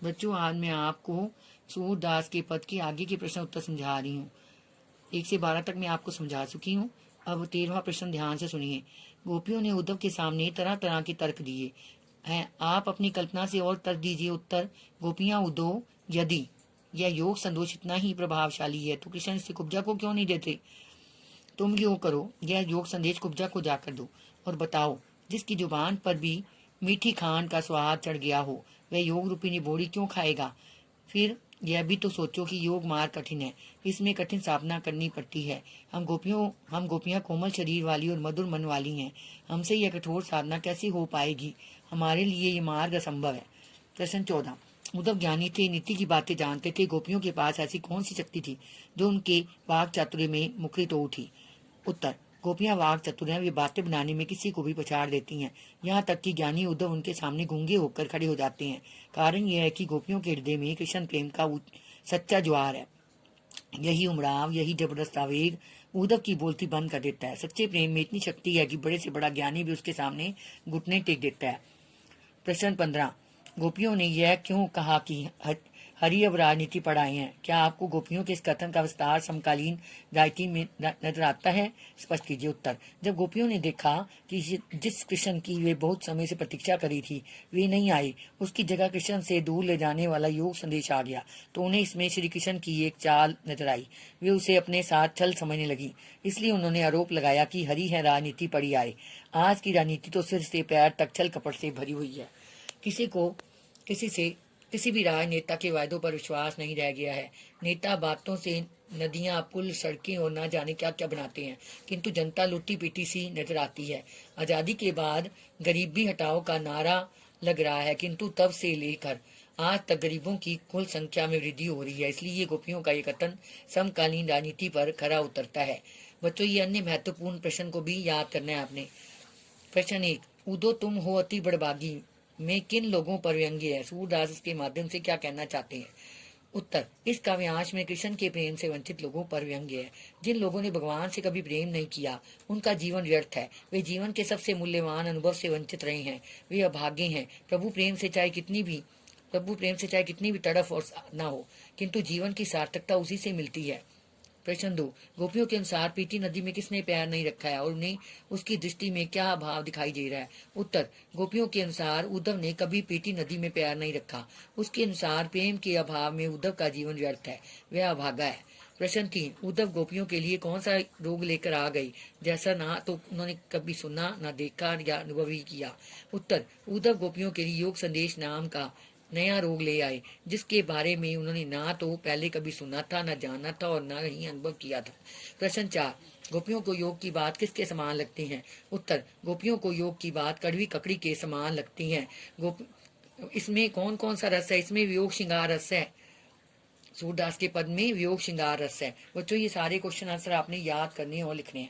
बच्चों, आज मैं आपको सूरदास के पद के आगे के प्रश्न उत्तर समझा रही हूँ। 1 से 12 तक मैं आपको समझा चुकी हूँ। अब 13वां प्रश्न ध्यान से सुनिए। गोपियों ने उद्धव के सामने तरह तरह के तर्क दिए हैं। आप अपनी कल्पना से और तर्क दीजिए उत्तर। गोपियां उद्धव, यदि यह योग संतोष इतना ही प्रभावशाली है तो कृष्ण इसे कुब्जा को क्यों नहीं देते? तुम यूं करो, यह योग संदेश कुब्जा को जाकर दो और बताओ, जिसकी जुबान पर भी मीठी खान का स्वाद चढ़ गया हो वह योग रूपिणी बोड़ी क्यों खाएगा? फिर यह भी तो सोचो कि योग मार्ग कठिन है, इसमें कठिन साधना करनी पड़ती है। हम गोपियां कोमल शरीर वाली और मधुर मन वाली हैं, हमसे यह कठोर साधना कैसे हो पाएगी? हमारे लिए ये मार्ग असंभव है। प्रश्न 14। उद्धव ज्ञानी थे, नीति की बातें जानते थे। गोपियों के पास ऐसी कौन सी शक्ति थी जो उनके वाक चातुर्य में मुखरित हो उठी? उत्तर। गोपियां वाक चतुर हैं, वे बातें बनाने में किसी को भी पछाड़ देती हैं। यहाँ तक कि ज्ञानी उद्धव उनके सामने गूंगे होकर खड़े हो जाते हैं। कारण यह है कि गोपियों के हृदय में कृष्ण प्रेम का सच्चा ज्वार है। यही उमड़ाव, यही जबरदस्त आवेग उद्धव की बोलती बंद कर देता है। सच्चे प्रेम में इतनी शक्ति है कि बड़े से बड़ा ज्ञानी भी उसके सामने घुटने टेक देता है। प्रश्न 15। गोपियों ने यह क्यों कहा कि हरि अब राजनीति पढ़ाए हैं? क्या आपको गोपियों के इस कथन का विस्तार समकालीन राजनीति में नजर आता है? स्पष्ट कीजिए उत्तर। जब गोपियों ने देखा कि जिस कृष्ण की वे बहुत समय से प्रतीक्षा करी थी वे नहीं आए, उसकी जगह कृष्ण से दूर ले जाने वाला योग संदेश आ गया, तो उन्हें इसमें श्री कृष्ण की एक चाल नजर आई। वे उसे अपने साथ छल समझने लगी। इसलिए उन्होंने आरोप लगाया कि हरि है राजनीति पढ़ी आए। आज की राजनीति तो सिर से पैर तक छल कपट से भरी हुई है। किसी भी राजनेता के वायदों पर विश्वास नहीं रह गया है। नेता बातों से नदियां, पुल, सड़कें और ना जाने क्या क्या बनाते हैं, किंतु जनता लुट्टी पीटी सी नजर आती है। आजादी के बाद गरीबी हटाओ का नारा लग रहा है, किंतु तब से लेकर आज तक गरीबों की कुल संख्या में वृद्धि हो रही है। इसलिए गोपियों का ये कथन समकालीन राजनीति पर खरा उतरता है। बच्चों, ये अन्य महत्वपूर्ण प्रश्न को भी याद करना है आपने। प्रश्न 1। उदो तुम हो अति बड़भागी में किन लोगों पर व्यंग्य है? सूरदास इसके माध्यम से क्या कहना चाहते हैं? उत्तर। इस काव्यांश में कृष्ण के प्रेम से वंचित लोगों पर व्यंग्य है। जिन लोगों ने भगवान से कभी प्रेम नहीं किया उनका जीवन व्यर्थ है। वे जीवन के सबसे मूल्यवान अनुभव से वंचित रहे हैं। वे अभागे हैं। प्रभु प्रेम से चाहे कितनी भी तड़फ और ना हो, किंतु जीवन की सार्थकता उसी से मिलती है। प्रश्न 2। गोपियों के अनुसार पीटी नदी में किसने पैर नहीं रखा है और उन्हें उसकी दृष्टि में क्या अभाव दिखाई दे रहा है? उत्तर। गोपियों के अनुसार उद्धव ने कभी पीटी नदी में पैर नहीं रखा। उसके अनुसार प्रेम के अभाव में उद्धव का जीवन व्यर्थ है, वह अभागा है। प्रश्न 3। उद्धव गोपियों के लिए कौन सा रोग लेकर आ गई, जैसा ना तो उन्होंने कभी सुना, ना देखा या अनुभव ही किया? उत्तर। उद्धव गोपियों के लिए योग संदेश नाम का नया रोग ले आए, जिसके बारे में उन्होंने ना तो पहले कभी सुना था, न जाना था और न ही अनुभव किया था। प्रश्न 4। गोपियों को योग की बात किसके समान लगती है? उत्तर। गोपियों को योग की बात कड़वी ककड़ी के समान लगती है। इसमें कौन कौन सा रस है? इसमें वियोग श्रृंगार रस है। सूरदास के पद में वियोग श्रृंगार रस है। बच्चों, ये सारे क्वेश्चन आंसर आपने याद करने और लिखने हैं।